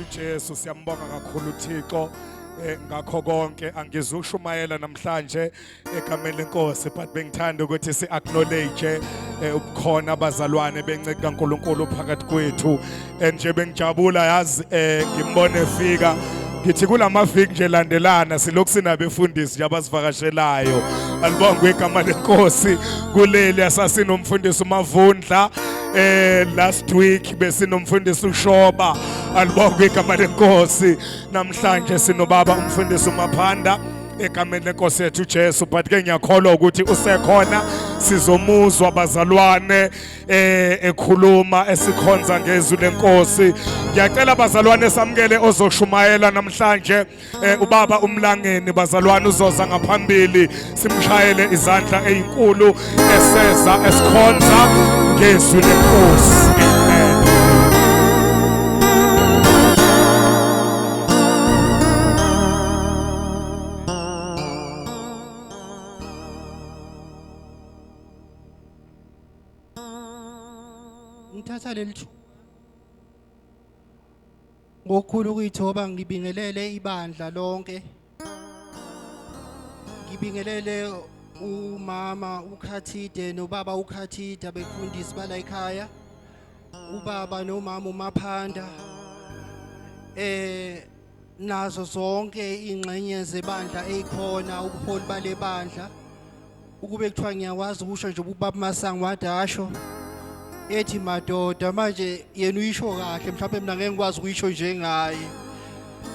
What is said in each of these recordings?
sethu uJesu siyambonga kakhulu uThixo ngakho konke angizushumayela namhlanje egameni lenkosi but bengithanda ukuthi si acknowledge ubukhona abazalwane benceke kaNkulunkulu phakathi kwethu nje bengijabula yazi ngimbone efika ngithi kulamaviki nje landelana silokhu sinabefundisi nje abasivakashelayo alibonge igama lenkosi kuleli asasinomfundisi uMavundla last week besinomfundisi uShoba alibonge igama lenkosi namhlanje sinobaba umfundisi uMaphanda egameni lenkosi yethu uJesu but ke ngiyakholwa ukuthi usekhona sizomuzwa abazalwane ekhuluma esikhonza ngezwi lenkosi ngiyacela abazalwane samukele ozoshumayela namhlanje ubaba uMlangeni bazalwane uzoza ngaphambili simshayele izandla ezinkulu eseza esikhonza ngezwi lenkosi amen. Ngithatha leli ngokukhulu kuyithoba ngibingelele ibandla lonke ngibingelele umama uKhathide nobaba uKhathida befundisi bala ekhaya ubaba nomama uMaphanda nazo zonke ingxenye zebandla ezikhona ubuholi bale bandla ukube kuthiwa ngiyakwazi ukusho nje ubaba Masango wadasho ethi madoda manje yena uyisho kahle mhlawumbe mina ngeke ngikwazi ukuyisho njengaye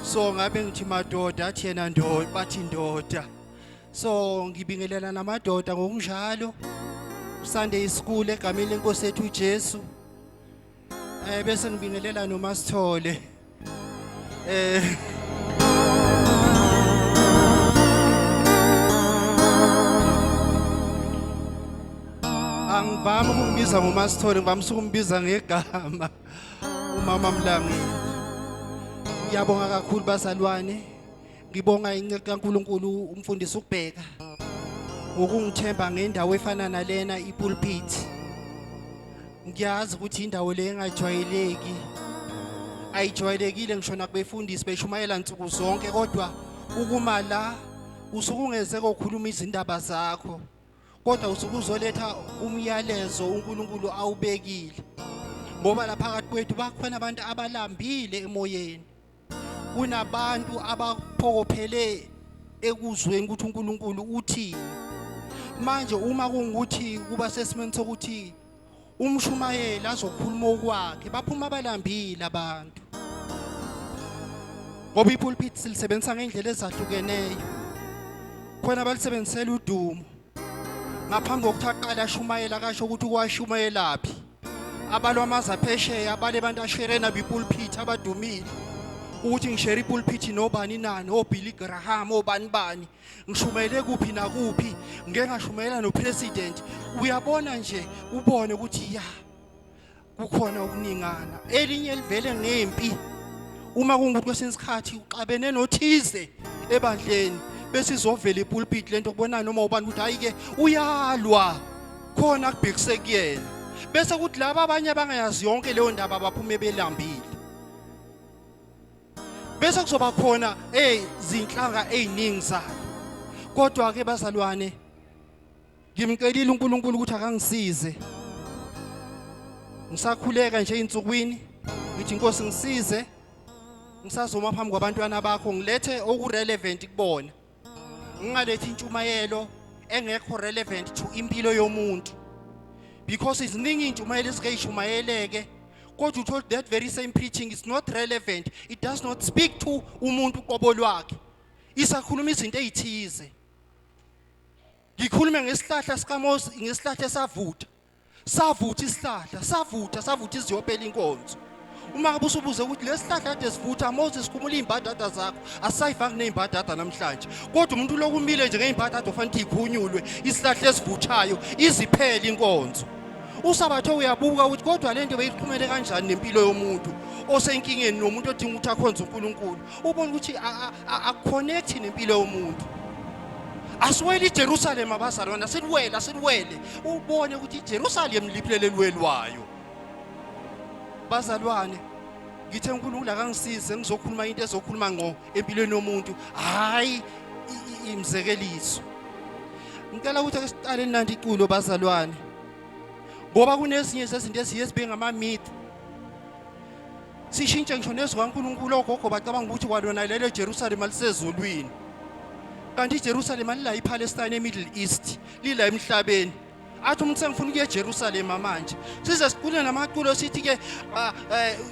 so ngabe ngithi madoda athi yena ndoda bathi ndoda so ngibingelela namadoda ngokunjalo Sunday school egameni lenkosi yethu uJesu bese ngibingelela noMasithole angivami ukumbiza ngoMasithole ngivamisa ukumbiza ngegama umama Mlangeni ngiyabonga kakhulu bazalwane ngibonga inceke kaNkulunkulu umfundisi ukubheka ngokungithemba ngendawo efana nalena ipulpit ngiyazi ukuthi indawo le engajwayeleki ayijwayelekile ngisho nakubefundisi beshumayela insuku zonke kodwa ukuma la usukungeze kokhuluma izindaba zakho kodwa usukuzoletha umyalezo uNkulunkulu awubekile ngoba lapha phakathi kwethu bakhona abantu abalambile emoyeni kunabantu abaphokophele ekuzweni ukuthi uNkulunkulu uthini manje uma kungukuthi kuba sesimeni sokuthi umshumayeli azokhuluma okwakhe baphuma abalambile abantu ngoba ipulpit silisebenzisa ngendlela ezahlukeneyo khona abalisebenzisela udumo ngaphambi kokuthi aqala ashumayela kasho ukuthi kwashumayelaphi abalwamaza phesheya abale bantu ashere nabo ipulpit abadumile ukuthi ngishare ipulpit nobani nani oBilly Graham obani bani ngishumayele kuphi nakuphi ngeke ngashumayela nopresident uyabona nje ubone ukuthi ya kukhona ukuningana elinye livele ngempi uma kungukuthi kwesinye isikhathi uxabene nothize ebandleni bese izovela ipulpit lento kubona noma ubani ukuthi hayike uyalwa khona kubhekise kuyena bese kuthi laba abanye abangayazi yonke leyo ndaba abaphume belambile bese kuzoba khona zinhlanga eziningi zayo kodwa ke bazalwane ngimcelile uNkulunkulu ukuthi akangisize ngisakhuleka nje insukwini ngithi Nkosi ngisize ngisazoma phambi kwabantwana bakho ngilethe okurelevant kubona ngingalethi intshumayelo engekho relevant to impilo yomuntu because iziningi intshumayelo ezikayishumayeleke kodwa uthola that very same preaching is not relevant it does not speak to umuntu qobo lwakhe isakhuluma izinto ezithize ngikhulume ngesihlahla sikaMose ngesihlahla esavutha savutha iziyophela inkonzo uma ngabe usubuze ukuthi lesihlahla kade sivutha Moses sikhumula izimbadada zakho asayifaki nezimbadada namhlanje kodwa umuntu lokumile nje ngezimbadada ofanele ikhunyulwe isihlahla esivuthayo iziphela inkonzo usabatho uyabuka ukuthi kodwa lento beyiqhumele kanjani nempilo yomuntu osenkingeni nomuntu odinga ukuthi akhonze uNkulunkulu ubona ukuthi akuconnect nempilo yomuntu asiwele iJerusalem abazalwana siwele ubone ukuthi iJerusalem liphilele lwelwayo bazalwane ngithe uNkulunkulu akangisize ngizokhuluma into ezokhuluma ngqo empilweni yomuntu, hayi imzekeliso. Ngicela ukuthi ake siqale nandi iculo bazalwane, ngoba kunezinye zezinto eziye zibe ngama-myth. Sishintshe ngisho nezwi kaNkulunkulu, ogogo bacabanga ukuthi kwalona lelo Jerusalem alisezulwini, kanti iJerusalem alila iPalestine eMiddle East, lila emhlabeni. Athi umuntu sengifuna ukuya eJerusalem manje, size sicule namaculo sithi ke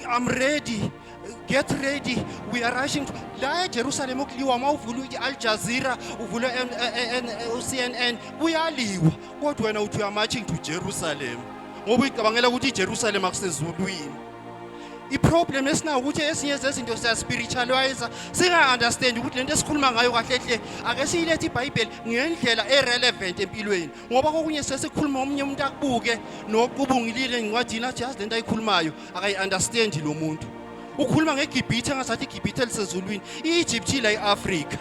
I'm ready, get ready, we are rushing la eJerusalem. Okuliwa mawuvula iAl Jazeera, uvula CNN, kuyaliwa, kodwa wena uthi you are marching to Jerusalem ngoba uyicabangela ukuthi iJerusalem akusezulwini. I-problem esinayo ukuthi ezinye zezinto siya-spiritualize, singa-understand ukuthi lento esikhuluma ngayo kahle hle ake siyilethe iBhayibheli ngendlela e-relevant empilweni, ngoba kokunye sesikhuluma omunye umuntu akubuke noqubungilile encwadini athi yazi lento ayikhulumayo akayi-understand lo muntu. Ukhuluma ngeGibhithe engazathi iGibhithe elisezulwini, i-Egypt ila i-Afrika.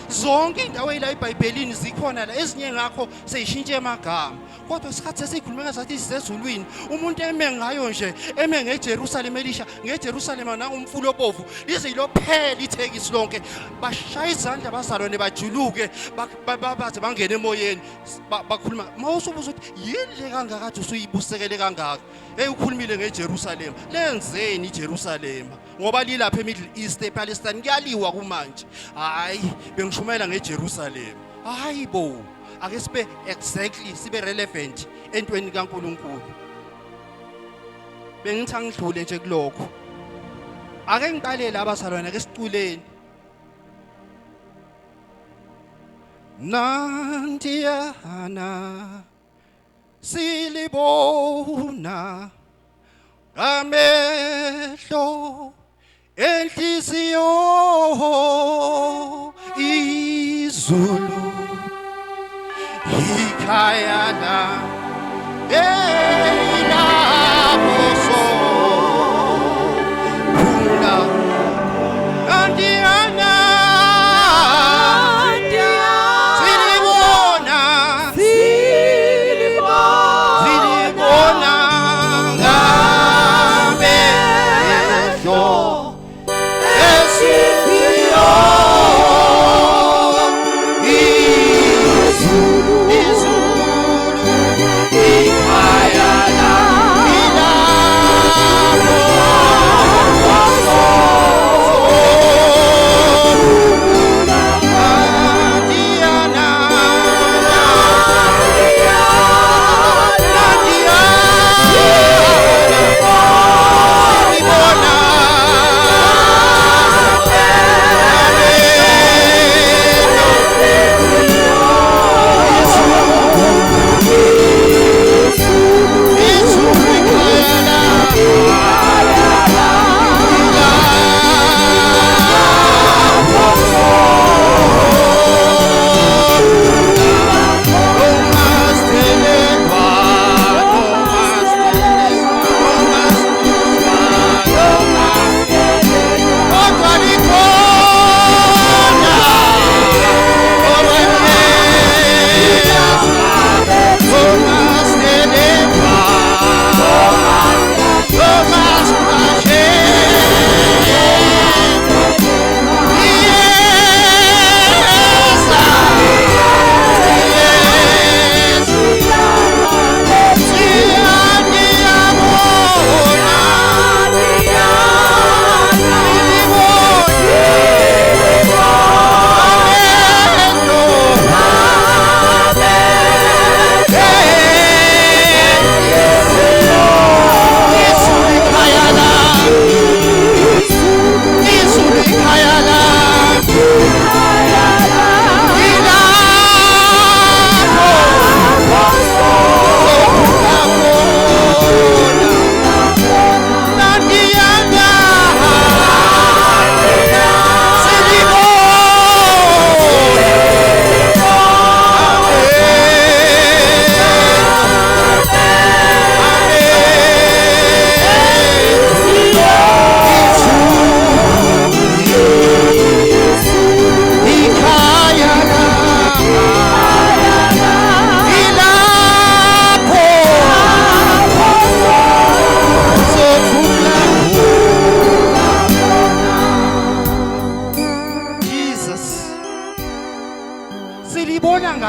Zonke indawo ila eBhayibhelini zikhona la, ezinye ngakho seyishintshe amagama, kodwa isikhathi sesikhuluma ngazathi isezulwini. Umuntu eme ngayo nje, eme ngeJerusalem elisha, ngeJerusalem na umfulo obovu lize ilophela ithekisi lonke, bashaya izandla bazalwane bajuluke baze bangene emoyeni bakhuluma. Mawusubuza ukuthi yini kangaka usuyibusekele kangaka, hey ukhulumile ngeJerusalem, lenzeni iJerusalem ngoba lilapha eMiddle East ePalestine kuyaliwa kumanje. Hayi bengishumayela ngeJerusalem, hayi bo ake sibe exactly sibe relevant entweni kaNkulunkulu. Bengithi angidlule nje kulokho, ake ngiqale la bazalwane, ake siculeni. Nandiyana silibona amehlo enhliziyo izulu ikhaya la elapho una Nandiyana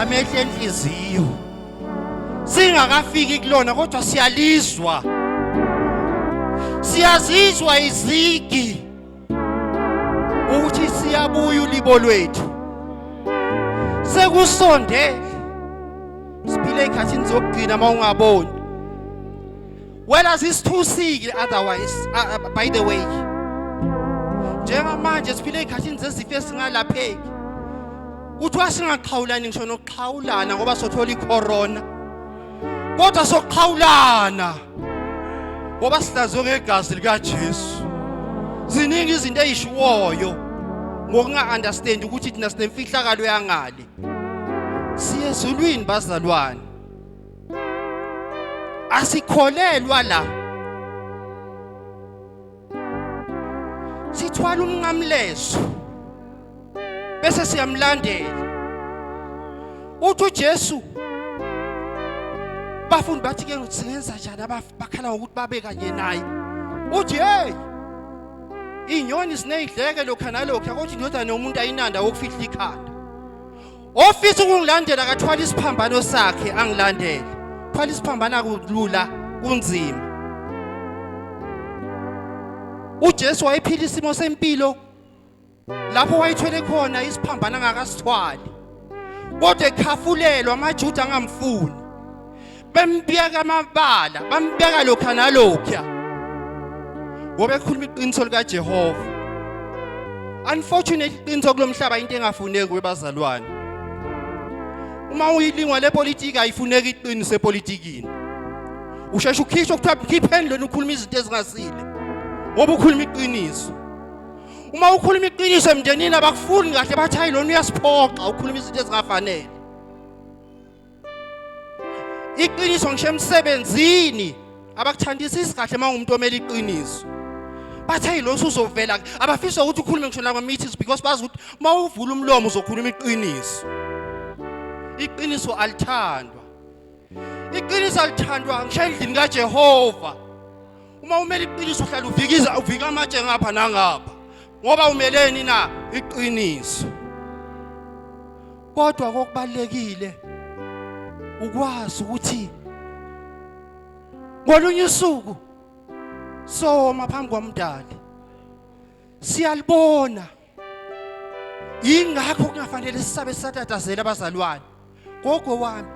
singamehle enhliziyo singakafiki kulona kodwa siyalizwa siyazizwa izigi ukuthi siyabuya ulibo lwethu sekusondele siphile ikhathini zokugcina mawungaboni wela sisithusile otherwise by the way njengamanje siphile ikhathini zezifo esingalapheki kuthiwa singaqhawulani ngisho nokuqhawulana ngoba sothola icorona kodwa sokuqhawulana ngoba sihlazwe ngegazi likaJesu ziningi izinto ezishiwoyo ngokunga-understand ukuthi thina sinemfihlakalo yangale siye ezulwini bazalwane asikholelwa la sithwala umnqamlezo bese siyamlandela uthi uJesu bafundi bathi ke singenza njani abakhala ngokuthi babe kanye naye uthi hey inyoni sineyidleke lokho nalokho ukuthi indodana nomuntu ayinanda wokufihla ikhanda ofisa ukungilandela akathwala isiphambano sakhe angilandele thwala isiphambana kulula kunzima uJesu wayephila isimo sempilo lapho wayithwele khona isiphambana angakasithwali kodwa ekhafulelwa amaJuda angamfuni bembiyeka amabala bambiyeka lokho nalokho ngoba ekhuluma iqiniso likaJehova unfortunately iqiniso kulomhlaba into engafuneki kwebazalwane uma uyilingwa lepolitiki ayifuneki iqiniso epolitikini usheshe ukhishwe ukuthiwa khipheni lona ukhuluma izinto ezingasile ngoba ukhuluma iqiniso uma ukhuluma iqiniso emndenini abakufuni kahle bathi hayi lona uyasiphoqa ukhuluma izinto ezingafanele iqiniso ngisho emsebenzini abakuthandisisi kahle mawumuntu omele iqiniso bathi hayi lo usuzovela abafisa ukuthi ukhulume ngisho la meetings because bazi ukuthi mawuvula umlomo uzokhuluma iqiniso iqiniso alithandwa ngisho endlini kaJehova uma umele iqiniso uhlala uvika amatshe ngapha nangapha ngoba umeleni na iqiniso kodwa kokubalekile ukwazi ukuthi ngolunye usuku soma phambi kwamdali siyalibona ingakho kungafanele sisabe sisatatazela abazalwane gogo wami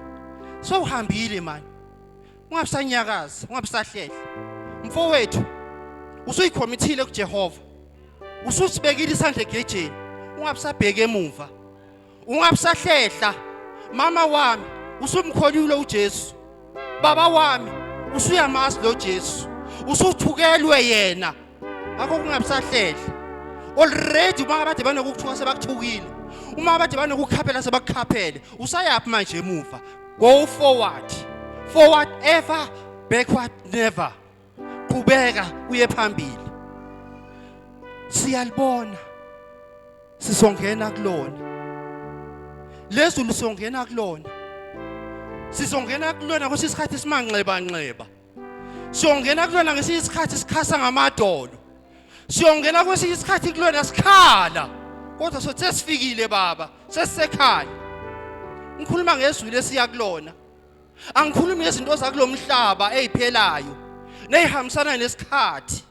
sowuhambile manje ungabisanyakaza ungabisahlela mfowethu usuyikhomithile kuJehova ususibekile isandla egejeni ungabisabheka emuva ungabisahlela mama wami usumkholile uJesu baba wami usuyamazi lo Jesu usuthukelwe yena ngakho kungabisahlela already uma abade banokuthuka sebakuthukile uma abade banokukhaphela sebakukhaphele usayaphi manje emuva go forward ever backward never qhubeka uye phambili siyalibona sisongena kulona lezulu songena kulona sizongena kulona kwesisikhathi simanxeba siyongena kulona ngesisikhathi sikhasa ngamadolo siyongena kwesisikhathi kulona sikhala kodwa sothe sifikile baba sesisekhaya ngikhuluma ngezulu esiya kulona angikhulumi ngezinto zakulomhlaba eziphelayo nezihambisana nesikhathi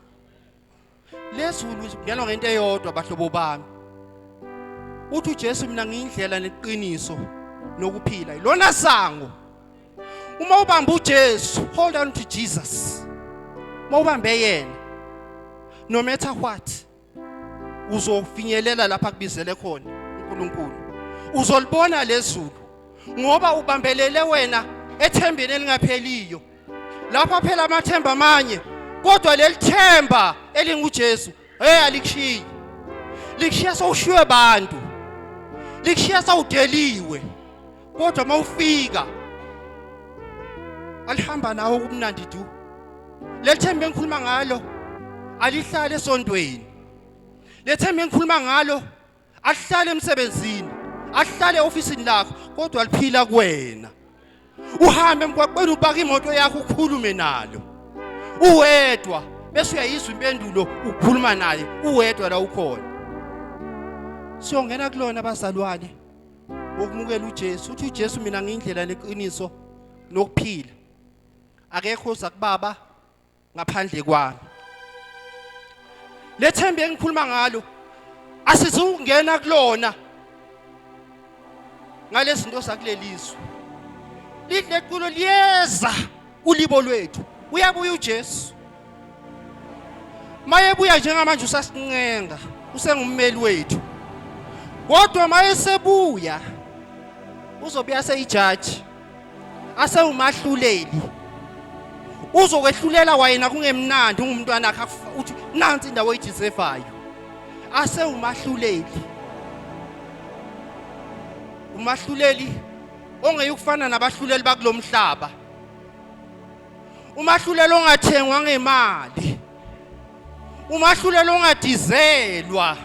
lezulu ngiyalo ngento eyodwa bahlobo bami uthi uJesu mina ngiyindlela neqiniso nokuphila lona sango uma ubamba uJesu hold on to Jesus uma ubambe yena no matter what uzofinyelela lapha kubizele khona uNkulunkulu uzolibona lezulu ngoba ubambelele wena ethembeni elingapheliyo lapha phela amathemba amanye kodwa lelithemba elinguJesu alikushiyi likushiya sowushiywe abantu likushiya sawudeliwe kodwa mawufika alihamba nawe kumnandi du lelithemba engikhuluma ngalo alihlale esondweni lethemba engikhuluma ngalo alihlale emsebenzini alihlale ofisini lakho kodwa aliphila kuwena uhambe emgwaqweni ubaka imoto yakho ukhulume nalo uwedwa bese uyayizwa impendulo ukukhuluma naye uwedwa la ukhona siyongena kulona abazalwane wokumukela uJesu uthi uJesu mina ngiyindlela neqiniso nokuphila akekho oza kubaba ngaphandle kwami lethembe engikhuluma ngalo asizungena kulona ngalezinto zakulelizwe lidle kulo liyeza ulibo lwethu uyabuya uJesu mayebuya njengamanje usasincenga usengummeli wethu kodwa mayesebuya uzobuya seyijaji asewumahluleli uzokwehlulela wayena kungemnandi ungumntwana akhe uthi nansi indawo eyijisefayo asewumahluleli umahluleli ongeyukufana nabahluleli bakulomhlaba umahluleli ongathengwa ngemali umahluleli ongadizelwa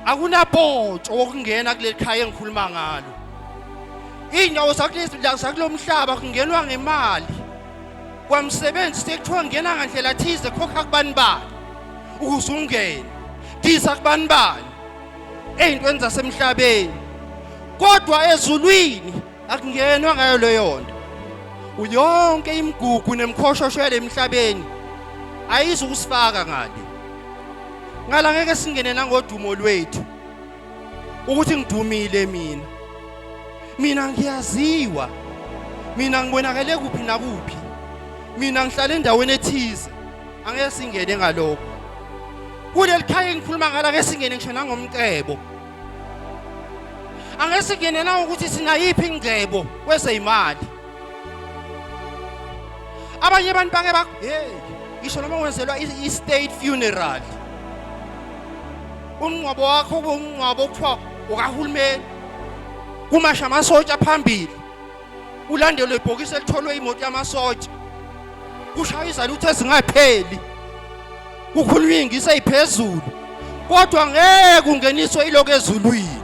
akunapontsho wokungena kuleli khaya engikhuluma ngalo inyawo zakulomhlaba kungenwa ngemali kwamsebenzi sekuthiwa ngena ngandlela thize khokha kubani bani ukuze ungene disa kubani bani ey'ntweni zasemhlabeni kodwa ezulwini akungenwa ngayo leyo nto uyonke imigugu nemkhoshosho yale emhlabeni ayizukusifaka ngala ngeke singene nangodumo lwethu ukuthi ngidumile mina ngiyaziwa mina ngibonakale kuphi nakuphi mina ngihlala endaweni ethize angeke singene ngalokho kuleli khaya engikhuluma ngala ngeke singene ngisho nangomcebo angeke singene na ukuthi sinayiphi ingcebo kwezeyimali abanye abantu bake ngisho noma wenzelwa i-state funeral umngcwabo wakho umngcwabo okuthiwa ukahulumeni kumasha amasotsha phambili ulandelwe ibhokisi elitholwe imoto yamasotsha kushaya izalutho ezingapheli kukhulunywa ingisi eyiphezulu kodwa ngeke ungeniswe iloko ezulwini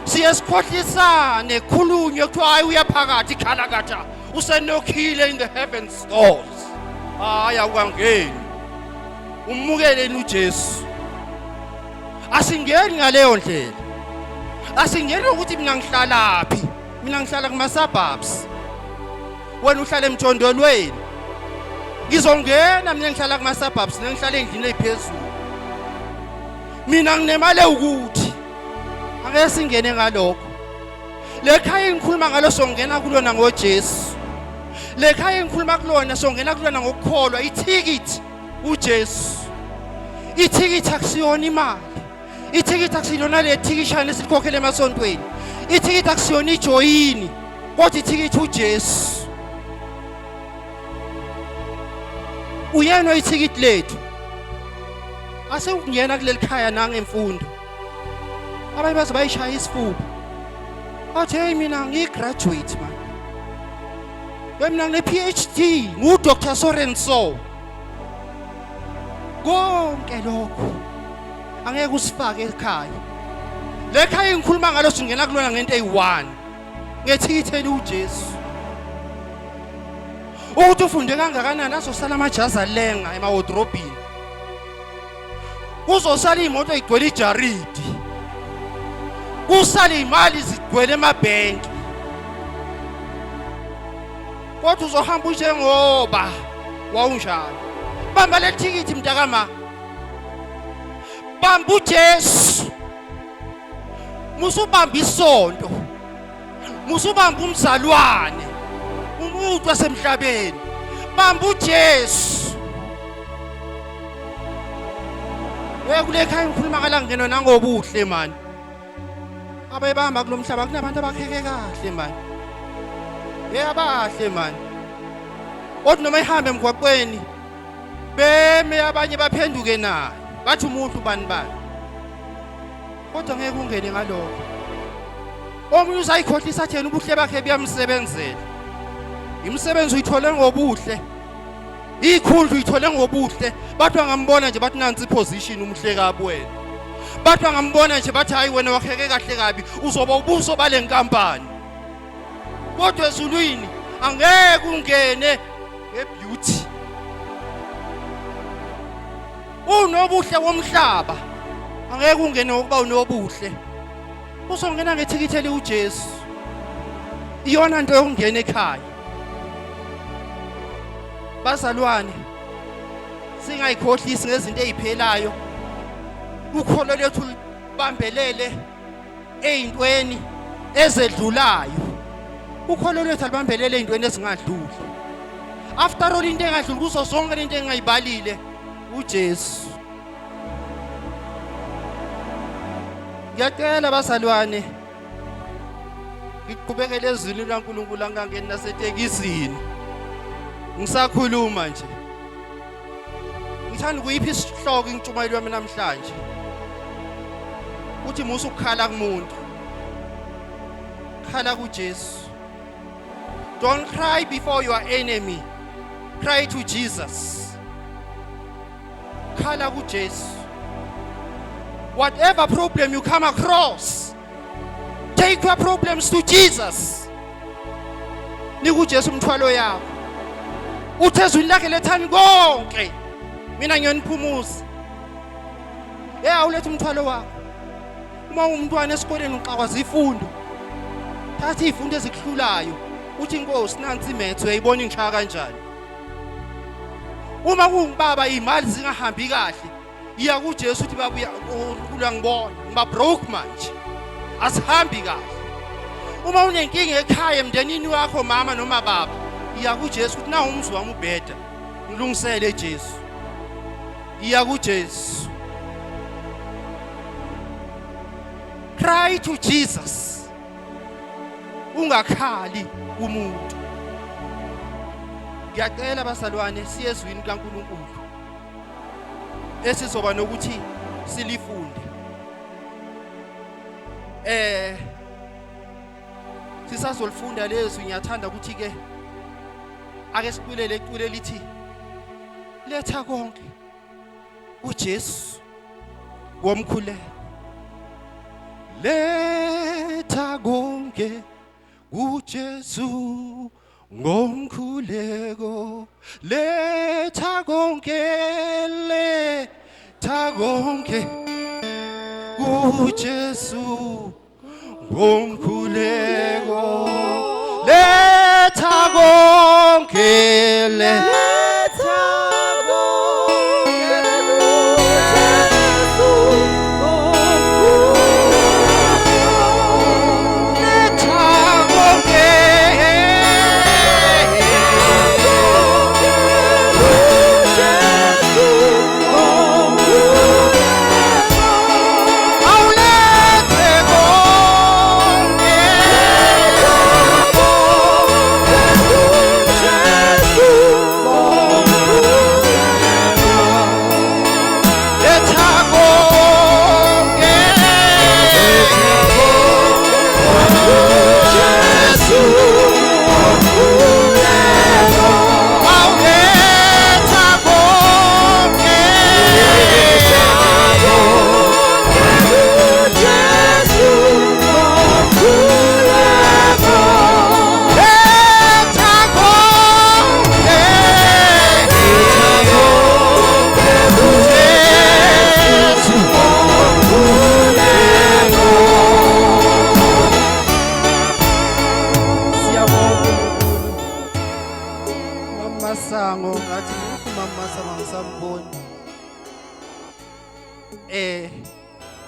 siye sikhohlisane khulunywe kuthiwa hayi uyaphakathi ikhalakatha usenokhile in the heavens doors hayi awukangeni ummukeleni uJesu asingeni ngaleyo ndlela asingeni ukuthi mina ngihlalaphi mina ngihlala kuma-suburbs wena uhlala emjondolweni ngizongena mina ngihlala kuma-suburbs nengihlala endlini eyiphezulu mina nginemali ukuthi angeke singene ngalokho lekhaya engikhuluma ngalo songena kulona ngoJesu lekhaya engikhuluma kulona songena kulona ngokukholwa ithikithi uJesu ithikithi akusiyona imali ithikithi akusiyona lethikishana esikhokhele emasontweni ithikithi akusiyona ijoyini kodwa ithikithi uJesu uyena ithikithi lethu ase ukungena kuleli khaya nangemfundo abanye baze bayishaya isifuba athi hey mina ngigraduate man mina ngine-PhD nguDr Sorenso konke lokho angeke usifake ekhaya lekhaya engikhuluma ngalo singena kulona ngento eyi-1 ngethikitheli uJesu ukuthi ufunde kangakanani azosala amajazi alenga emawodrobhini kuzosala iy'moto ey'gcwele ijaridi kusala iy'mali zigcwele emabhenki kodwa uzohamba njengoba wawunjalo bamba le thikithi mntakama bamba uJesu musubamba isonto musubamba umzalwane umuntu wasemhlabeni bamba uJesu kule ngikhuluma ngala ngeno nangobuhle mani abebamba kulomhlaba kunabantu abakheke kahle mani abahle mani kodwa noma ihambe emgwaqweni beme abanye baphenduke naye bathi umuntu bani kodwa ngeke ungene ngalokho omunye uzayikhohlisa athena ubuhle bakhe buyamsebenzela imisebenzi uyithole ngobuhle ikhundla uyithole ngobuhle bathi angambona nje bathi nansi iposition umhle kabi wena bathi angambona nje bathi hayi wena wakheke kahle kabi uzoba ubuso bale nkampani kodwa ezulwini angeke ungene ngebeauty unobuhle womhlaba angeke ungene ngokuba unobuhle Usongena ngethikithi eli uJesu. Iyona nto yokungena ekhaya. Bazalwane, singayikhohlisi ngezinto eziphelayo. Ukholo lethu libambelele ezintweni ezedlulayo. Ukholo lethu libambelele ezintweni ezingadluli. After all into engadluli kuzo zonke into engayibalile uJesu. Ngiyacela bazalwane, ngiqhubekele ezwini laNkulunkulu angangeni nasetekisini. Ngisakhuluma nje. Ngithanda ukuyipha isihloko intshumayelo yami namhlanje. Uthi musu ukukhala kumuntu. Khala kuJesu. Don't cry before your enemy. Cry to Jesus. Khala kuJesu. Whatever problem you come across, take your problems to Jesus. NikuJesu umthwalo yakho. Uthezwini lakhe lethani konke. Mina ngiyoniphumuza. Awulethe umthwalo wakho. Uma umntwana esikoleni uxakwaza ifundo, thatha izifundo ezikuhlulayo. Uthi inkosi nansi imetho uyayibona ingishaya kanjani. Uma kungibaba imali zingahambi kahle, iya kuJesu uthi baba uNkulunkulu angibona, ngiba broke manje. Asihambi kahle. Uma unenkinga ekhaya emndenini wakho mama noma baba, iya kuJesu uthi na umzwa wami ubheda. Ngilungisele Jesu. Iya kuJesu. Cry to Jesus. Ungakhali umuntu. Ngiyacela bazalwane siyezwini kaNkulunkulu. Esizoba nokuthi silifunde. Sisazolifunda lezwi ngiyathanda ukuthi ke ake siqulele icule lithi letha konke uJesu womkhuleko. Letha konke uJesu ngomkhuleko. Letha konke uJesu ngomkhuleko. Letha konke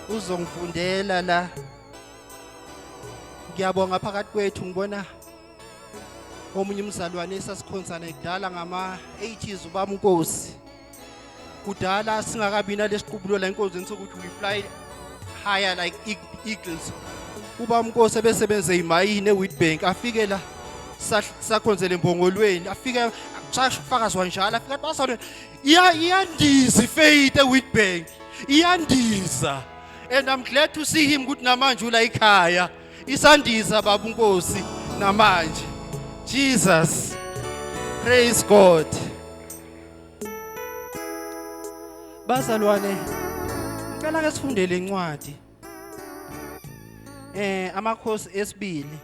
uzongifundela la. Ngiyabonga phakathi kwethu ngibona omunye umzalwane esasikhonzana ekudala ngama-80s ubaba uNkosi. Kudala singakabi nalesiqubulo la enkonzweni sokuthi we fly higher like eagles. Ubaba uNkosi ebesebenze imayini eWitbank afike la sakhonzele embongolweni afike safakazwa njalo afika basona iyandiza ifaith eWitbank iyandiza. And I'm glad to see him good namanje ula ekhaya. Isandiza baba uNkosi namanje. Jesus. Praise God. Bazalwane, ngicela ke sifundele incwadi. Amakhosi esibili.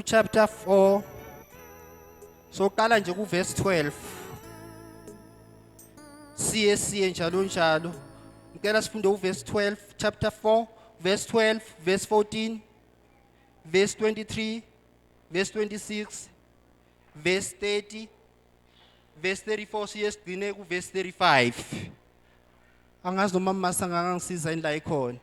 Chapter 4. So qala nje ku verse 12. Siye njalo njalo. Ngicela sifunde uverse 12, chapter 4 verse 12, verse 14, verse 23, verse 26, verse 30, verse 34 siyesigcine ku verse 35. Angazi noma mama angangisiza indla ikhona.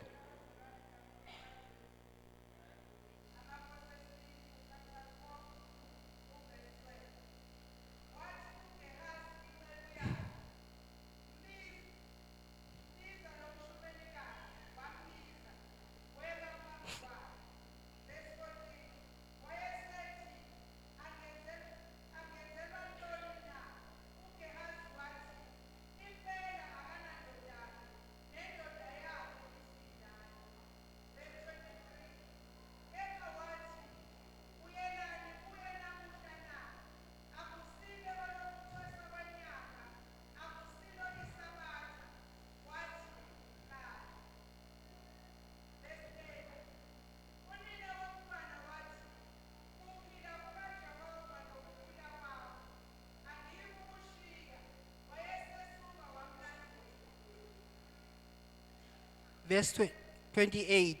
Verse 28,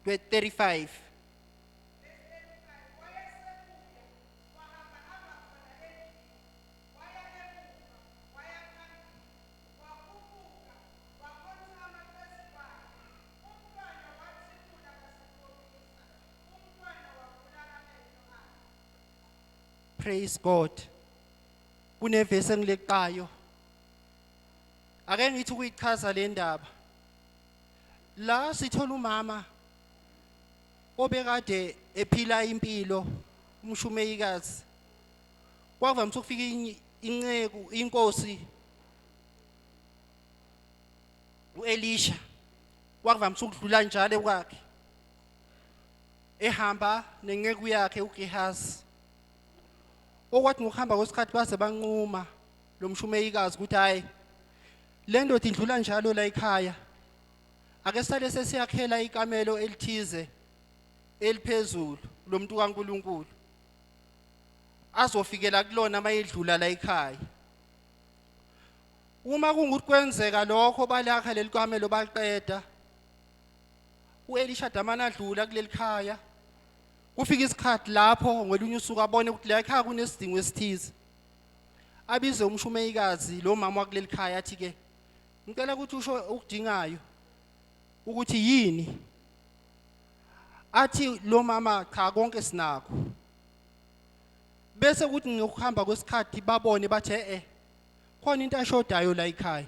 35. Praise God. Kunevesi engileqayo. Ake ngithi ukuyichaza le ndaba. La sithola umama obekade ephila impilo umshumeyikazi. Kwavamisa ukufika inceku inkosi uElisha. Kwavamisa ukudlula njalo kwakhe. Ehamba nenceku yakhe uGehazi. Okwathi ngokuhamba kwesikhathi base banquma lo mshumeyikazi ukuthi hayi le ndoda indlula njalo la ekhaya. Ake sale sesiyakhela ikamelo elithize eliphezulu lomuntu kaNkuluNkulu azofikela kulona mayedlula la ekhaya. Uma kungukuthi kwenzeka lokho balakha leli kamelo baqeda uElisha damana adlula kuleli khaya. Kufika isikhathi lapho ngelunye usuku abone ukuthi la ekhaya kunesidingo esithize. Abize umshumeyikazi lo mama kuleli khaya athi ke ngicela ukuthi usho ukudingayo ukuthi yini. Athi lo mama cha konke sinakho. Bese kuthi ngokuhamba kwesikhathi babone bathe khona into ashodayo la ekhaya.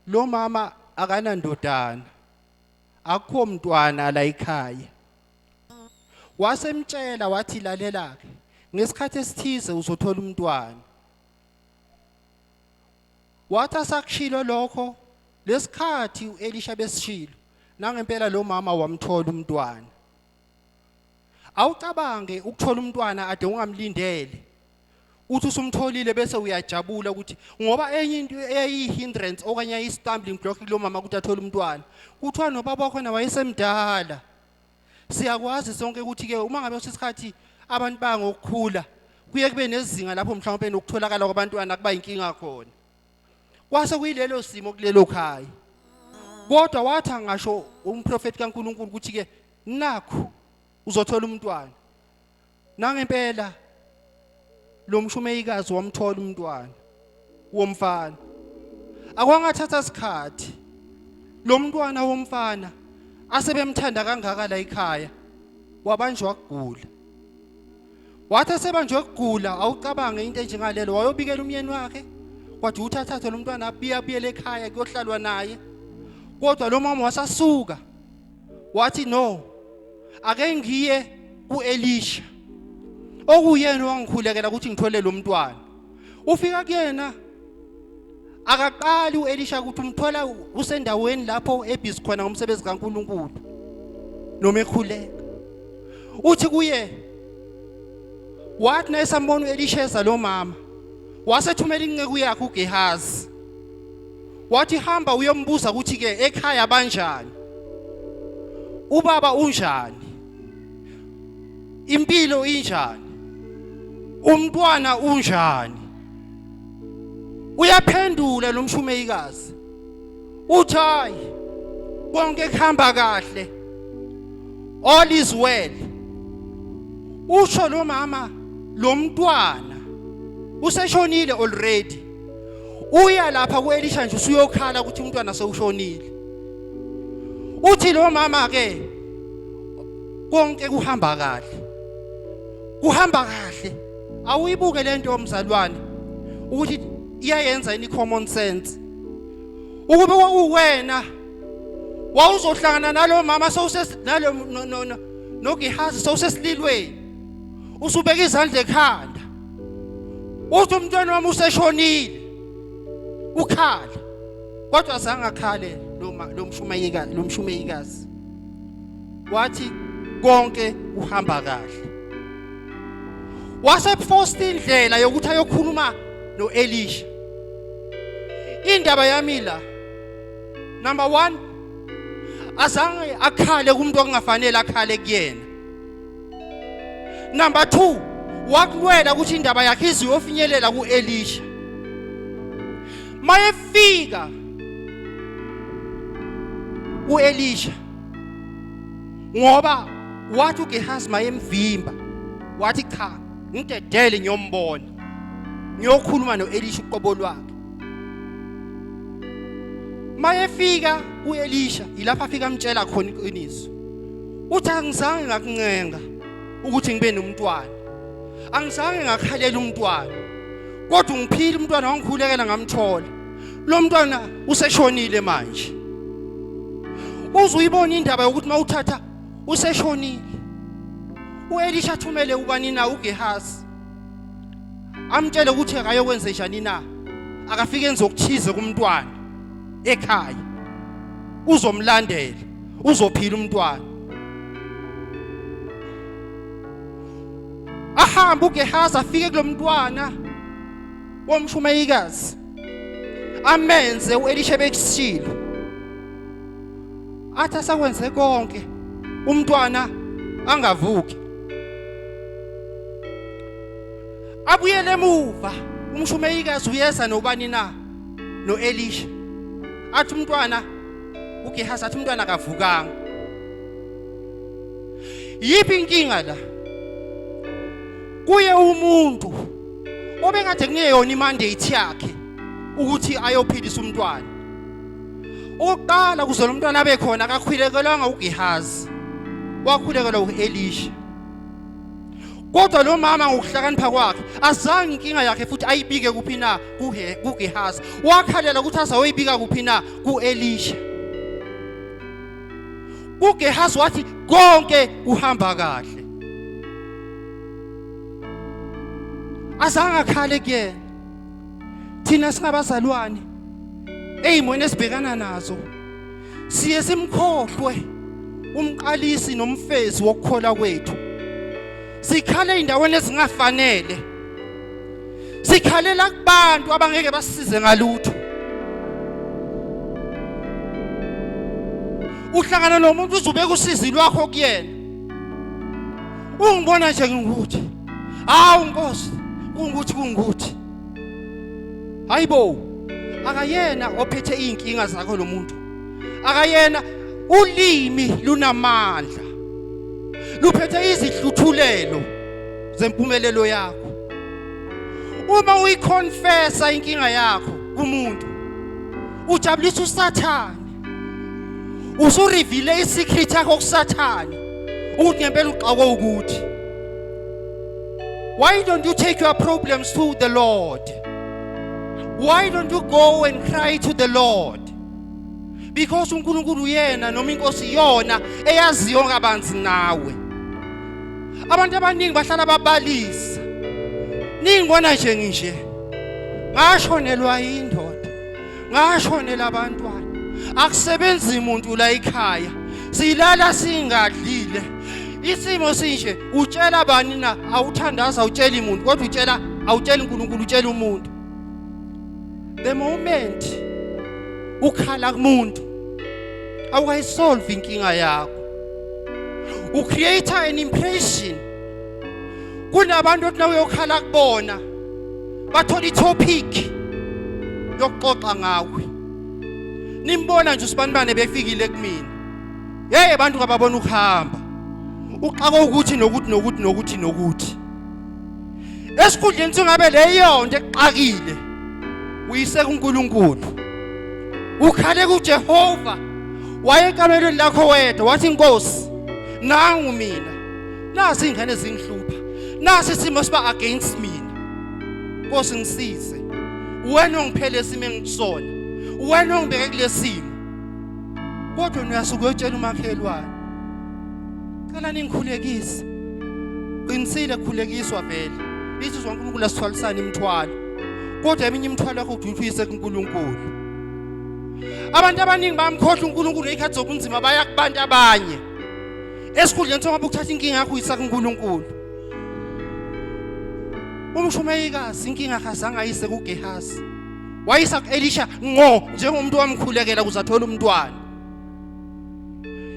Lo mama akanandodana. Akukho mntwana la ekhaya. Wasemtshela wathi lalela ke ngesikhathi esithize uzothola umntwana. Wathi asakushilo lokho lesikhathi uElisha besishilo nangempela lo mama wamthola umntwana. Awucabange ukuthola umntwana ade ungamlindele. Uthi usumtholile bese uyajabula ukuthi ngoba enye into eyihindrance okanye ayistumbling block kulo mama ukuthi athole umntwana. Kuthiwa nobaba wakho na wayesemdala. Siyakwazi sonke ukuthi ke uma ngabe usisikhathi abantu bangokukhula kuye kube nezinga lapho mhlawumbe nokutholakala kwabantwana kuba inkinga khona. Kwase kuyilelo simo kulelo khaya. Kodwa wathi ngasho umprofeti kaNkuluNkulu ukuthi ke nakho uzothola umntwana. Nangempela lo mshumeyikazi wamthola umntwana womfana. Akwangathatha isikhathi lo mntwana womfana asebemthanda kangaka la ekhaya wabanjwa ukugula. Wathi sebanjwe ukugula awucabange into enjengalelo wayobikela umyeni wakhe kwathi uthathathe lo mntwana abiyele ekhaya kuyohlalwa naye. Kodwa lo mama wasasuka wathi no ake ngiye kuElisha okuyena wangikhulekela ukuthi ngithole lo mntwana. Ufika kuyena akaqali uElisha ukuthi umthola usendaweni lapho ebhizi khona ngomsebenzi kaNkuluNkulu noma ekhuleka. Uthi kuye wathi nayesambona uElisha eza lo mama wasethumela inceku yakhe uGehazi. Wathi hamba uyombuza ukuthi ke ekhaya banjani. Ubaba unjani? Impilo injani? Umntwana unjani? Uyaphendula lo mshumeyikazi. Uthi hayi konke kuhamba kahle. all is well. Usho lo mama lo mntwana useshonile already. Uya lapha kuElisha nje usuyokhala ukuthi umntwana sewushonile. Uthi lo mama ke konke kuhamba kahle. Kuhamba kahle. Awuyibuke lento yomzalwane ukuthi iyayenza ini common sense. Ukube uwena wawuzohlangana nalo mama nalo no Gehazi sewusesililweni. Usubeka izandla ekhanda. Uthi umntwana wami useshonile. Ukhala. Kodwa azange akhale lo mshumeyikazi. Wathi konke uhamba kahle. Waseforced indlela yokuthi ayokhuluma noElisha. Indaba yami la. Number 1, azange akhale kumuntu ongafanele akhale kuyena. Number 2, wakulwela ukuthi indaba yakhe iziyofinyelela kuElisha. Mayefika uElisha ngoba wathi uGehazi mayemvimba wathi cha ngidedele ngiyombona ngiyokhuluma noElisha uqobo lwakhe. Mayefika uElisha ilapha afika amtshela khona iqiniso. Uthi angizange ngakuncenga ukuthi ngibe nomntwana. Angizange ngakhalela umntwana. Kodwa ngiphila umntwana wangikhulekela ngamthola. Lo mntwana useshonile manje. Uzuyibona indaba yokuthi mawuthatha useshonile. uElisha athumele ubani na uGehazi. Amtshele ukuthi akayokwenza njani na. Akafike enzokuthize kumntwana ekhaya. Uzomlandela, uzophila umntwana. Ahamba uGehazi afike kulomntwana womshumeyikazi. Amenze uElisha bekusilo. Athi asakwenze konke umntwana angavuki. Abuyele emuva umshumeyikazi uyeza nobani na noElisha. Athi umntwana uGehazi athi umntwana akavukanga. Yipi inkinga la? Kuye umuntu obekade kungeyona imandate yakhe ukuthi ayophilisa umntwana. Oqala kuzola umntwana abe khona akakhulekelanga uGehazi. Wakhulekelwa uElisha. Kodwa lo mama ngokuhlakanipha kwakhe azange inkinga yakhe futhi ayibike kuphi na kuGehazi. Wakhalela ukuthi azayoyibika kuphi na kuElisha. uGehazi wathi konke uhamba kahle. Azange akhale kuyena. Thina singabazalwane ezimweni esibhekana nazo siye simkhohlwe umqalisi nomfezi wokukhola kwethu. Sikhala endaweni ezingafanele. Sikhalela kubantu abangeke basisize ngalutho. Uhlangana nomuntu uzubeka usizi lwakho kuyena. Ungibona nje ngikuthi hawu Nkosi kungukuthi hayibo akayena ophethe inkinga zakho lo muntu. Akayena ulimi lunamandla. Luphethe izihluthulelo zempumelelo yakho. Uma uyiconfessa inkinga yakho kumuntu ujabulisa uSathane. Usureveal isecret yakho kuSathane ukuthi ngempela uqaqo ukuthi. Why don't you take your problems to the Lord? Why don't you go and cry to the Lord? Because uNkulunkulu yena noma inkosi yona eyaziyo kabanzi nawe. Abantu abaningi bahlala babalisa. Ningibona nje ngashonelwa indoda. Ngashonela abantwana. Akusebenzi umuntu la ekhaya. Silala singadlile. Isimo sinje utshela bani na awuthandaza utshela umuntu kodwa awutshela uNkulunkulu utshela umuntu. The moment ukhala kumuntu awuyisolve inkinga yakho. Ucreate an impression. Kunabantu othi nawe uyokhala kubona bathola itopic yokuxoxa ngawe. Nimbona nje usibanibane befikile kumina. Hey abantu kababona ukuhamba. uxaka ukuthi nokuthi esikhundleni singabe leyo nto exakile uyise kuNkulunkulu ukhale kuJehova wayekamelweni lakho wedwa wathi Nkosi nangu mina nasi ingane zingihlupha nasi isimo siba against mina Nkosi ngisize wena ongiphele isimo engisona wena ongibeke kulesimo kodwa uyasuka uyotshela umakhelwane cela ningikhulekise qinisile kukhulekiswa vele isizwe uNkulunkulu asithwalisana imithwalo kodwa eminye imithwalo yakho uduyise kuNkulunkulu abantu abaningi bayamkhohlwa uNkulunkulu ngekhathi zobunzima baya kubantu abanye esikhundleni sokuba ukuthatha inkinga yakho uyisa kuNkulunkulu umshumeyikazi inkinga akazange ayise kuGehazi wayisa kuElisha ngo njengomuntu wamkhulekela ukuze athole umntwana.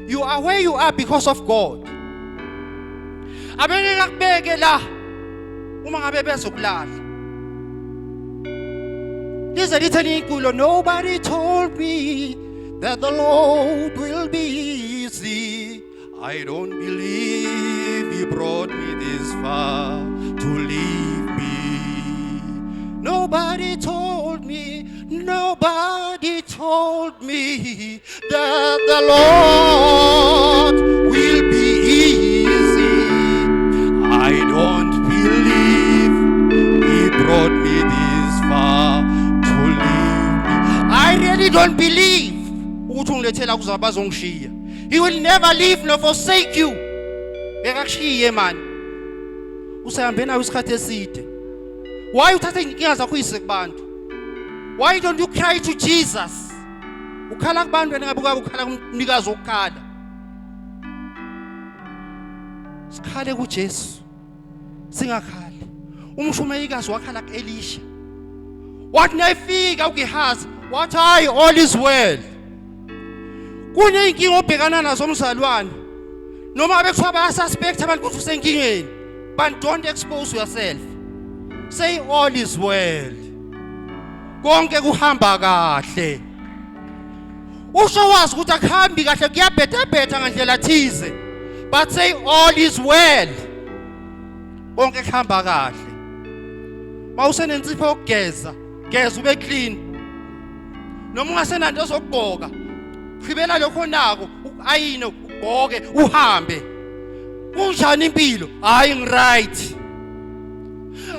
You are where you are because of God. Abeke kakubeke la uma ngabe bezokulala. Lize litheni inkulo nobody told me that the Lord will be easy. I don't believe he brought me this far to leave me. Nobody told me that the Lord will be easy. I don't believe he brought me this far to leave me. I really don't believe ukuthi ungilethela kuzabazongishiya. He will never leave nor forsake you. Bekakushiye man. Usahambe nawe isikhathi eside. Why uthatha inkinga zakho uyise kubantu? Why don't you cry to Jesus? Ukhala kubantu wena ngabuka ukhala kumnikazi okukhala. Sikhale kuJesu. Singakhali. Umshumeyikazi wakhala kuElisha. Wathi nayifika uGehazi, wathi hayi all is well. Kune inkinga obhekana nazo umzalwane. Noma abekuthiwa bayasuspect abantu ukuthi usenkingeni, but don't expose yourself. Say all is well. Konke kuhamba kahle. Usho wazi ukuthi akuhambi kahle kuyabhetha ngandlela thize. But say all is well. Konke kuhamba kahle. Mawusenensipho yokugeza, geza ube clean. Noma ungasenanto zokugqoka, khibela lokho nako, ayino ugqoke uhambe. Kunjani impilo? Hayi ngiright.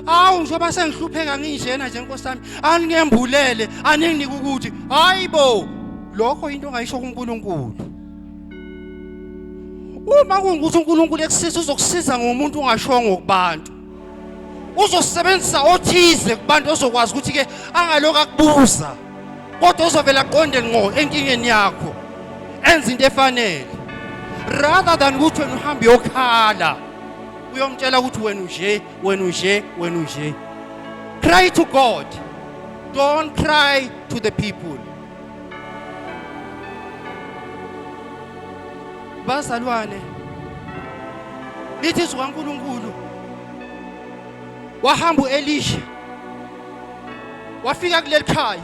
Awu njoba sengihlupheka nginjena nje Nkosi yami aningembulele aninginike ukuthi hayibo lokho into ongayisho kuNkulunkulu. Uma kungukuthi uNkulunkulu ekusisa uzokusiza ngomuntu ungashongo kubantu. Uzosebenzisa othize kubantu ozokwazi ukuthi ke angaloku akubuza. Kodwa uzovela aqonde ngqo enkingeni yakho. Enza into efanele. Rather than ukuthi wena uhambe yokhala. Uyomtshela ukuthi wena uje. Cry to God. Don't cry to the people. Bazalwane. Lithi uNkulunkulu wahamba uElisha. Wafika kuleli khaya.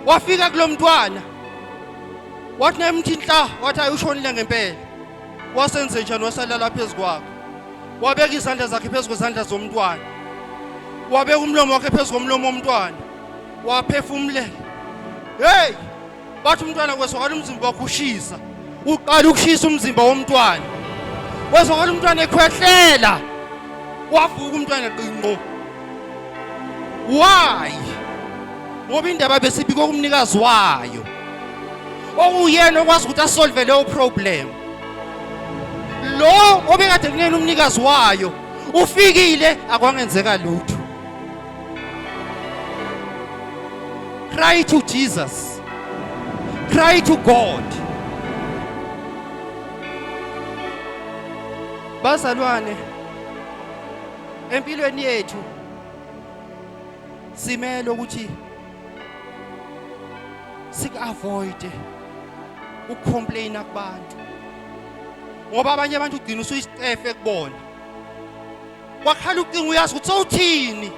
Wafika kulomntwana. Wathi nemthintla wathi ayushonile ngempela. Wasenze njani wasalala phezukwakhe. Wabeka izandla zakhe phezu kwezandla zomntwana. Wabeka umlomo wakhe phezu komlomo womntwana. Waphefumulela. Hey! Bathi umntwana kwesokala umzimba wakhe ushisa. Uqala ukushisa umzimba womntwana. Wesokala umntwana ekhwehlela. Wavuka umntwana qinqo. Why? Ngoba indaba besibika kumnikazi wayo. Okuyena okwazi ukuthi asolve leyo problem. Lo obekade kunena umnikazi wayo ufikile akwangenzeka lutho. Cry to Jesus. Cry to God. Bazalwane empilweni yethu simele ukuthi sik-avoid ukucomplaina kubantu. Ngoba abanye abantu ugcina usuyisicefe kubona. Wakhala ucinga uyazi ukuthi sowuthini.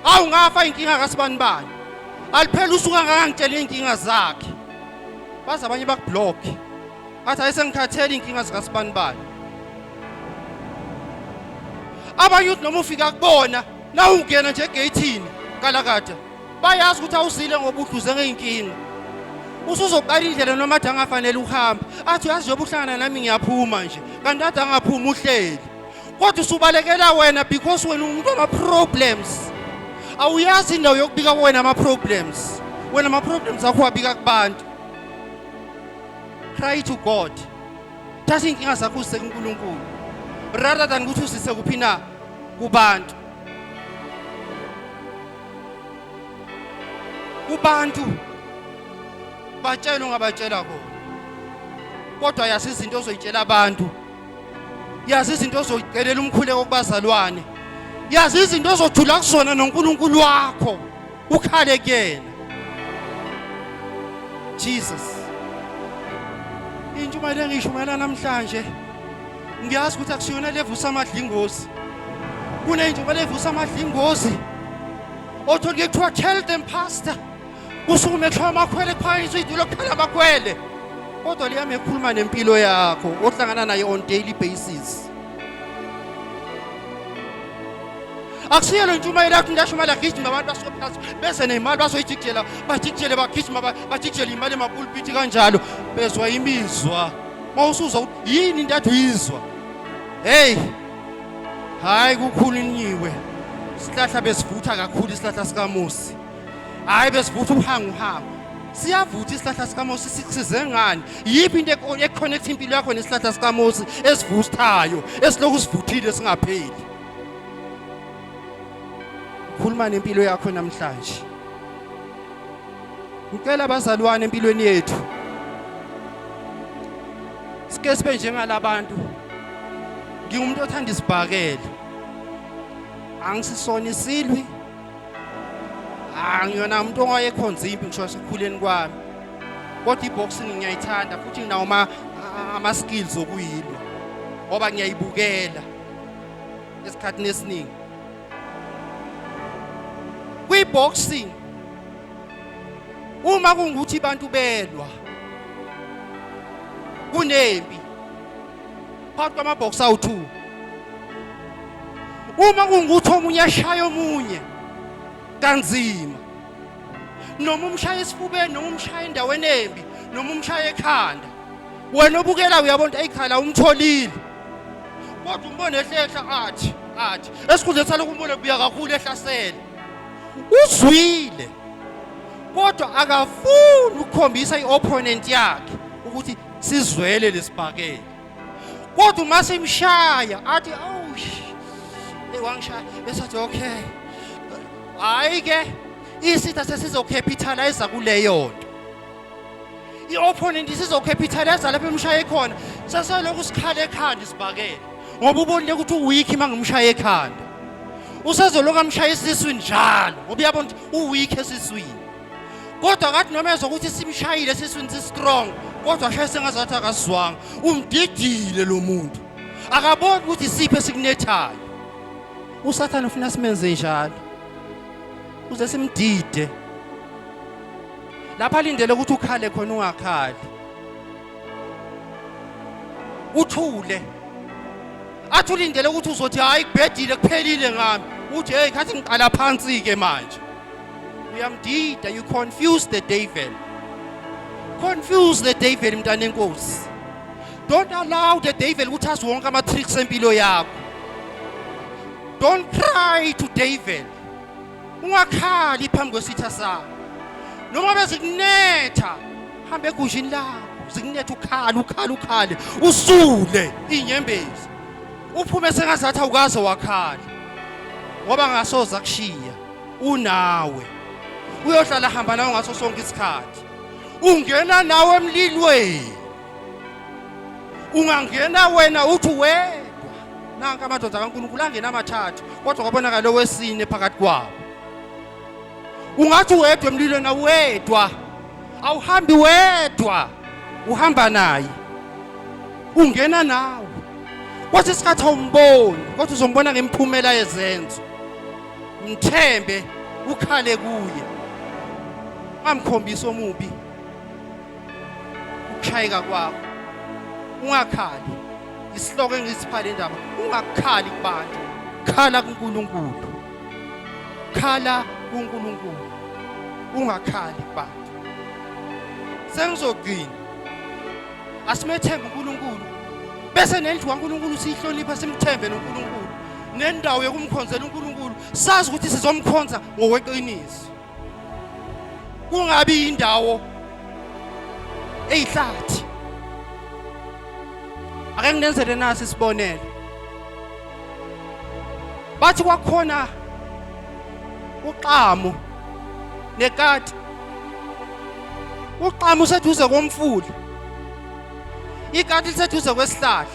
Awu ngafa inkinga kasibani bani. Aliphela usuka ngangitshela inkinga zakhe. Baza abanye bakublock. athi ayisengikhathele inkinga zikaSibanibani. Abayouth noma ufika kubona na ungena nje egate-ini kalakada bayazi ukuthi awuzile ngoba udluze ngeinkinga. Usuzoqala indlela noma ade angafanele uhambe athi uyazi njengoba uhlangana nami ngiyaphuma nje kanti ade angaphuma uhleli. Kodwa usubalekela wena because wena umuntu ama-problems. Awuyazi indawo yokubika wena ama-problems. Wena ama-problems akho wabika kubantu. Cry to God. Thatha inkinga zakho uzise kuNkulunkulu rather than ukuthi uzise kuphi na kubantu. Kubantu batshela ungabatshela khona. Kodwa yazi izinto ozoyitshela abantu. Yazi izinto ozoyicelela umkhuleko kubazalwane. Yazi izinto ozojula kuzona noNkulunkulu wakho. Ukhale kuyena. Jesus. Intshumayelo engishumayela namhlanje ngiyazi ukuthi akusiyona levusa amadlingozi. Kunentshumayelo evusa amadlingozi. Othola kuthiwa tell them pastor. Kusukume ekhaya amakhwele phansi idulo kuphela amakhwele. Kodwa liyami ekhuluma nempilo yakho ohlangana nayo on daily basis. Akusiyelo intshumayelo yakho ndashumayela gijima abantu basophansi bese nemali basoyijikijela bajikijele bagijima bajikijele imali emapulpiti kanjalo bezwa imizwa. Mawusuzwa ukuthi yini into aduyizwa. Hey. Hayi kukhulunyiwe. Sihlahla besivutha kakhulu isihlahla sikaMosi. Hayi besivutha uhangu. Siyavutha isihlahla sikaMosi sikusize ngani? Yiphi into econnect impilo yakho nesihlahla sikaMosi esivuthayo esilokhu sivuthile singapheli? Khuluma nempilo yakho namhlanje. Ngicela abazalwane empilweni yethu. Sike sibe njengalabantu. Ngingumuntu othanda isibhakela. Angisisonisilwi. Ngiyona umuntu owayekhonza impi ngisho sekukhuleni kwami. Kodwa iboxing ngiyayithanda futhi nginawo ama skills okuyilwa. Ngoba ngiyayibukela esikhathini esiningi. Kwi-boxing uma kungukuthi abantu belwa kunempi phakathi kwamaboxer awu2. Uma kungukuthi omunye ashaya omunye kanzima noma umshaya esifubeni noma umshaya endaweni embi noma umshaya ekhanda wena obukela uyabona ayikhala umtholile kodwa umbone ehlehla athi esikhundleni salokhu umbone buya kakhulu ehlasela uzwile kodwa akafuni ukukhombisa iopponent yakhe ukuthi sizwele lesibhakela kodwa uma simshaya athi wangishaya esathi okay hayi ke isitha sesizocapitalize kuleyo nto iopponent sizocapitalize lapha emshaya khona seselokhu sikhale ekhanda isibhakela ngoba ubonile ukuthi uweak mangimshaya ekhanda usezoloku amshaya esiswini njalo ngoba uyabona ukuthi uweak esiswini kodwa ngathi noma ezokuthi simshayile esiswini si-strong kodwa ashaya sengazathi akasizwanga umdidile lo muntu akaboni ukuthi isiphi esikunethayo usathane ufuna simenze njalo uze simdide lapha alindele ukuthi ukhale khona ungakhali uthule athi ulindele ukuthi uzothi hayi kubhedile kuphelile ngami uthi hey khathi ngiqala phansi ke manje uyamdida. You confuse the devil. Confuse the devil mntana enkosi. Don't allow the devil ukuthi azi wonke ama tricks empilo yakho. Don't cry to devil. Ungakhali phambi kwesitha sakho noma bezikunetha hambe egujini lakho zikunetha ukhale usule inyembezi uphume sengazathi awukaze wakhala ngoba ngasoza kushiya unawe uyohlala hamba nawe ngaso sonke isikhathi ungena nawe emlilweni ungangena wena uthi wedwa nanka amadoda kaNkulunkulu angena amathathu kodwa kwabonakala owesine phakathi kwabo ungathi wedwa emlilweni awedwa awuhambi wedwa uhamba naye ungena nawe kwathi isikhathi awumboni kodwa uzombona ngemphumela yezenzo mthembe ukhale kuye ngamkhombisa omubi ukushayeka kwakho ungakhali. Isihloko engisipha le ndaba, ungakhali kubantu, khala kuNkulunkulu. Khala kuNkulunkulu, ungakhali kubantu. Sengizogcina, asimethembe uNkulunkulu, bese nendlu kaNkulunkulu siyihlonipha, simthembe noNkulunkulu, nendawo yokumkhonzela uNkulunkulu sazi ukuthi sizomkhonza ngokweqiniso. Kungabi indawo eyihlathi. Ake nginenzele nasi isibonelo. Bathi kwakhona uqamo nekati. Uqamo useduze komfula, ikati liseduze kwesihlahla.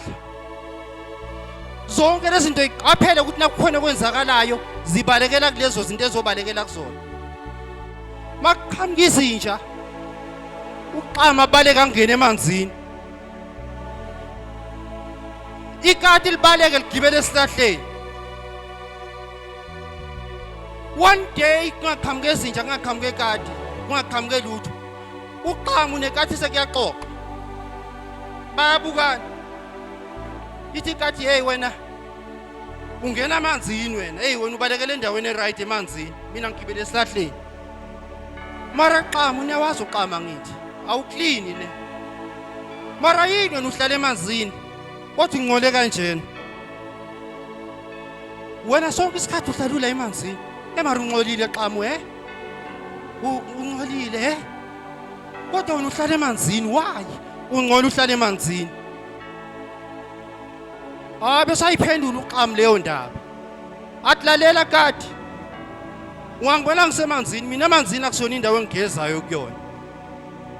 Zonke lezi zinto iqaphele ukuthi nakukhona okwenzakalayo zibalekela kulezo zinto ezobalekela kuzona. Makuqhamuka izinja, uqama abaleka angene emanzini, ikati libaleke ligibele esihlahleni. One day kungaqhamuka izinja, kungaqhamuka ikati, kungaqhamuke lutho, uqama unekati sekuyaxoxa, bayabukana. Ithi ikati, hey wena ungena emanzini wena, hey wena ubalekele endaweni eright emanzini, mina ngigibele esihlahleni. Mara qama uyawazi uqama ngithi awuclean ne. Mara yini wena uhlala emanzini kodwa ngingole kanjena? Wena sonke isikhathi uhlalula emanzini, emara ungcolile qama ungcolile kodwa wena uhlala emanzini, why ungcola uhlala emanzini? Bese ayiphendula uqama leyo ndaba, athi lalela kati, ungangibona ngisemanzini, mina emanzini akusona indawo engigezayo kuyona,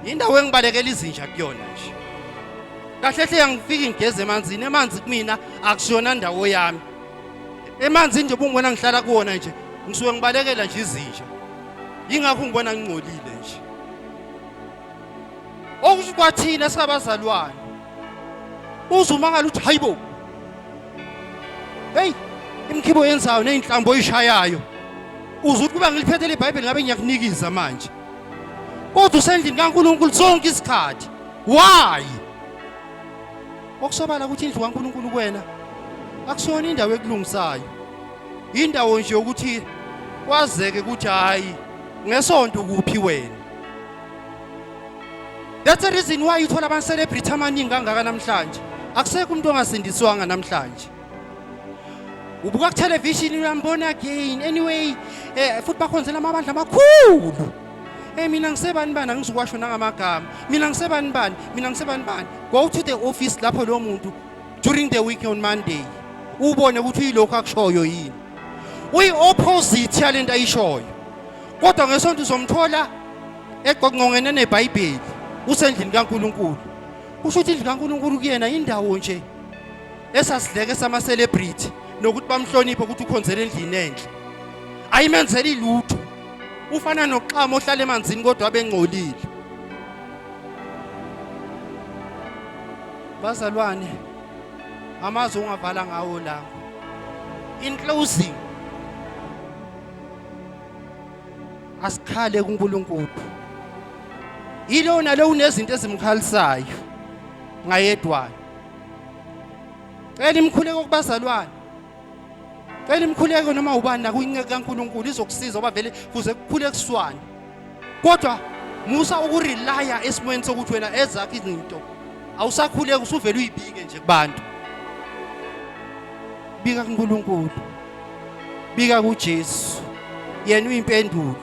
indawo engibalekela izinja kuyona nje. Kahle hle yangifika ngigeze emanzini, emanzi kumina akusona indawo yami. Emanzini nje bungibona ngihlala kuwona nje, ngisuke ngibalekela nje izinja, yingakho ngibona ngingcolile nje. Okusho kwathina sabazalwane, uzumangala uthi hayibo, hey imkhibo yenzayo neinhlambo oyishayayo, uzuthi kuba ngiliphethe leBhayibheli ngabe ngiyakunikiza manje, kodwa usendlini kaNkulunkulu sonke isikhathi. Why? Okusobala ukuthi indlu kaNkulunkulu kuwena akusona indawo ekulungisayo, indawo nje ukuthi kwazeke ukuthi hayi ngesonto kuphi wena. That's the reason why uthola abantu celebrity amaningi kangaka namhlanje. Akusekho umuntu ongasindiswanga namhlanje. Ubuka ku television uyambona again, anyway futhi bakhonzela amabandla amakhulu. Mina ngisebani bani, angizukwasho nangamagama, mina ngisebani bani, mina ngisebani bani. Go to the office lapho lo muntu during the week on Monday, ubone ukuthi uyilokho akushoyo yini, uyi opposite yalento ayishoyo. Kodwa ngesonto uzomthola eqoqongene neBhayibheli, usendlini kaNkulunkulu. Kusho ukuthi indlu kaNkulunkulu kuyena indawo nje esasidleke sama celebrity, nokuthi bamhloniphe ukuthi ukhonzela endlini enhle, ayimenzeli lutho. Ufana noqama ohlala emanzini kodwa abengcolile. Bazalwane, amazwi ungavala ngawo la. In closing, asikhale kuNkulunkulu. Yilo nalo unezinto ezimkhalisayo ngayedwana. Cela imkhuleko kubazalwane, cela imkhuleko noma ubani nakuyinceke kaNkulunkulu izokusiza oba vele kuze kukhule kuswane. Kodwa musa ukurelya esimweni sokuthi wena ezakho izinto awusakhuleka, usuvela uyibike nje kubantu. Bika kuNkulunkulu, bika kuJesu, yena uyimpendulo,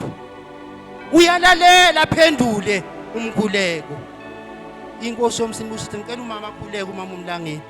uyalalela phendule umkhuleko. Inkosi yomsindisi uthi ngicela umama akhuleke, umama uMlangeni.